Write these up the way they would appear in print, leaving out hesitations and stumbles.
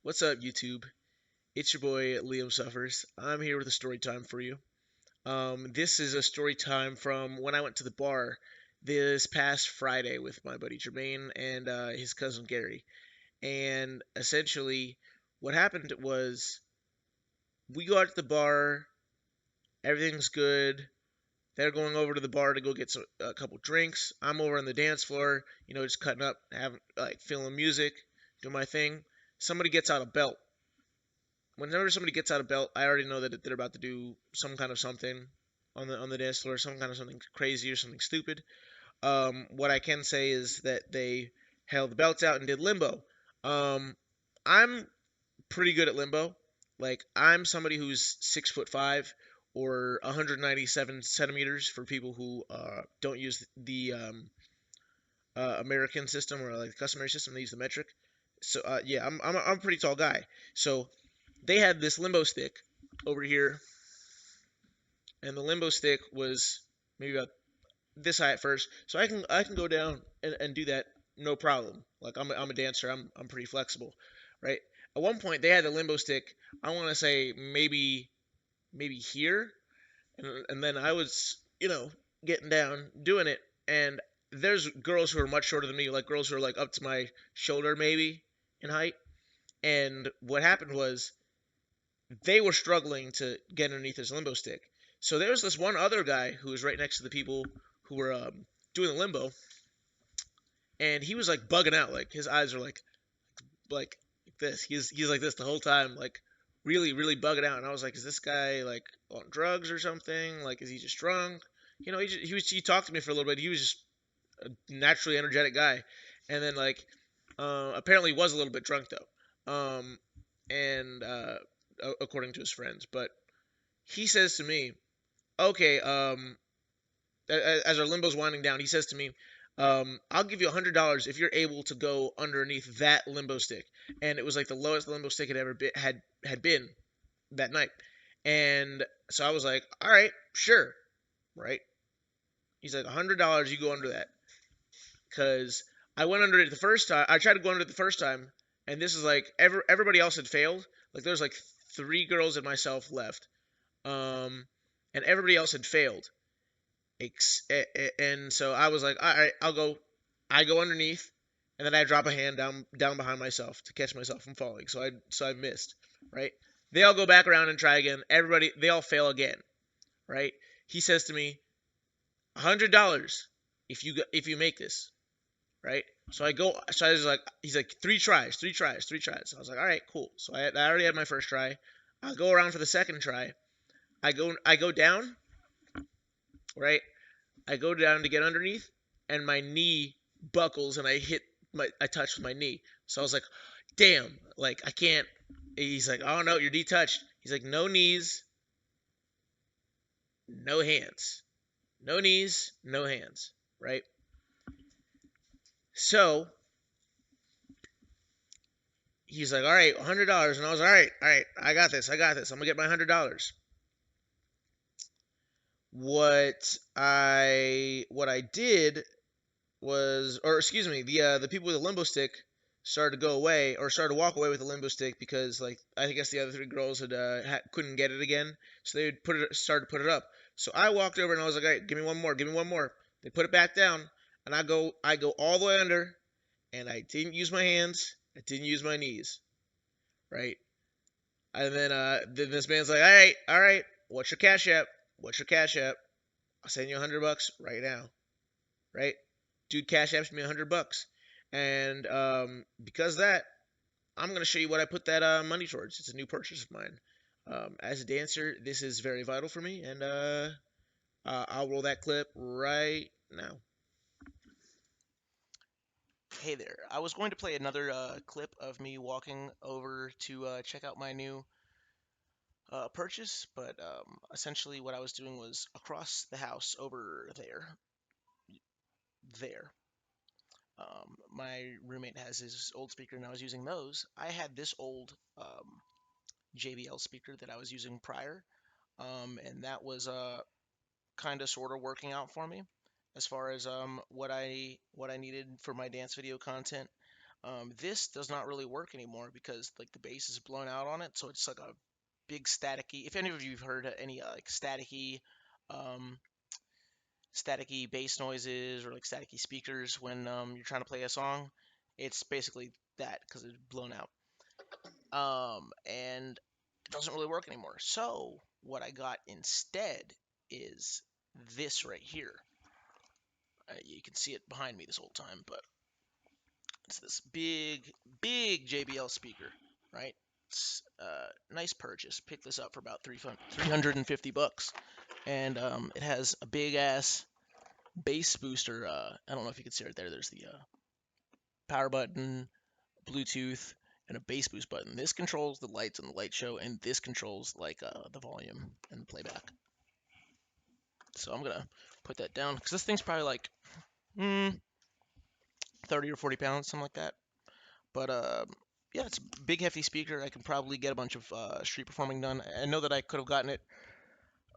What's up, YouTube? It's your boy Liam Suffers. I'm here with a story time for you. This is a story time from when I went to the bar this past Friday with my buddy Jermaine and his cousin Gary. And essentially, what happened was we go out to the bar, everything's good. They're going over to the bar to go get a couple drinks. I'm over on the dance floor, just cutting up, having like feeling music, doing my thing. Somebody gets out a belt. Whenever somebody gets out a belt, I already know that they're about to do some kind of something on the dance floor, some kind of something crazy or something stupid. What I can say is that they held the belts out and did limbo. Um, I'm pretty good at limbo. Like I'm somebody who's 6'5" or 197 centimeters for people who don't use the American system or like the customary system. They use the metric. So yeah, I'm a pretty tall guy. So they had this limbo stick over here, and the limbo stick was maybe about this high at first, so I can go down and do that no problem. Like I'm a dancer, I'm pretty flexible, right? At one point they had the limbo stick. I want to say maybe here, and then I was getting down doing it, and there's girls who are much shorter than me, like girls who are like up to my shoulder maybe in height. And what happened was they were struggling to get underneath this limbo stick. So there was this one other guy who was right next to the people who were doing the limbo, and he was like bugging out. Like his eyes are like this. He's like this the whole time, like really bugging out. And I was like, is this guy like on drugs or something? Like, is he just drunk? He talked to me for a little bit. He was just a naturally energetic guy, and then like apparently he was a little bit drunk though. And according to his friends, but he says to me, okay, as our limbo's winding down, he says to me, I'll give you $100 if you're able to go underneath that limbo stick. And it was like the lowest limbo stick had been that night. And so I was like, all right, sure, right? He's like, $100, you go under that. Because I went under it the first time. I tried to go under it the first time, and this is like everybody else had failed. Like there's like three girls and myself left, um, and everybody else had failed. And so I was like, all right, I'll go. I go underneath, and then I drop a hand down behind myself to catch myself from falling. So I missed, right? They all go back around and try again. They all fail again, right? He says to me, $100 if you make this, right? So I go. So I was like, he's like, three tries, three tries, three tries. I was like, all right, cool. So I already had my first try. I go around for the second try. I go down, right? I go down to get underneath, and my knee buckles, and I touch with my knee. So I was like, damn, like I can't. He's like, oh no, your knee touched. He's like, no knees, no hands, no knees, no hands, right? So he's like, all right, $100, and I was all right, I got this, I got this. I'm gonna get my $100. What I did was, or excuse me, the people with the limbo stick started to go away or started to walk away with the limbo stick because like I guess the other three girls couldn't get it again, so they would started to put it up. So I walked over and I was like, all right, give me one more, give me one more. They put it back down, and I go all the way under, and I didn't use my hands, I didn't use my knees, right? And then this man's like, all right, what's your cash app? What's your cash app? I'll send you $100 right now, right? Dude cash apps me $100, and because of that, I'm gonna show you what I put that money towards. It's a new purchase of mine. As a dancer, this is very vital for me, and I'll roll that clip right now. Hey there. I was going to play another clip of me walking over to check out my new purchase, but essentially what I was doing was across the house over there. My roommate has his old speaker, and I was using those. I had this old JBL speaker that I was using prior, and that was kind of sort of working out for me as far as what I needed for my dance video content. This does not really work anymore because like the bass is blown out on it, so it's like a big staticky. If any of you've heard any like um, staticky bass noises or like staticky speakers when you're trying to play a song, it's basically that because it's blown out. And it doesn't really work anymore. So what I got instead is this right here. You can see it behind me this whole time, but it's this big JBL speaker, right? It's nice purchase. Picked this up for about 350 bucks, and it has a big ass bass booster. I don't know if you can see right there. There's the power button, Bluetooth, and a bass boost button. This controls the lights on the light show, and this controls like the volume and the playback. So I'm gonna put that down because this thing's probably like 30 or 40 pounds, something like that. But yeah, it's a big hefty speaker. I can probably get a bunch of street performing done. I know that I could have gotten it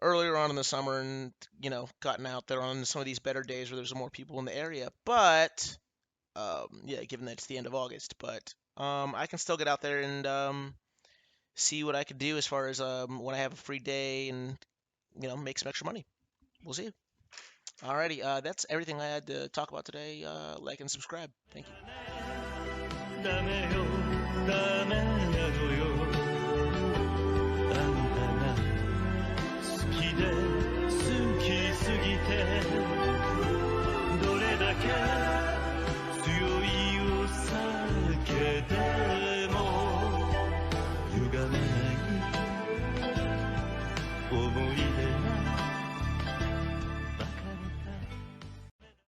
earlier on in the summer and gotten out there on some of these better days where there's more people in the area. But yeah, given that it's the end of August, but I can still get out there and see what I can do as far as when I have a free day and make some extra money. We'll see. Alrighty, that's everything I had to talk about today. Like and subscribe. Thank you. ダメよダメなのよあんたが好きで好きすぎてどれだけ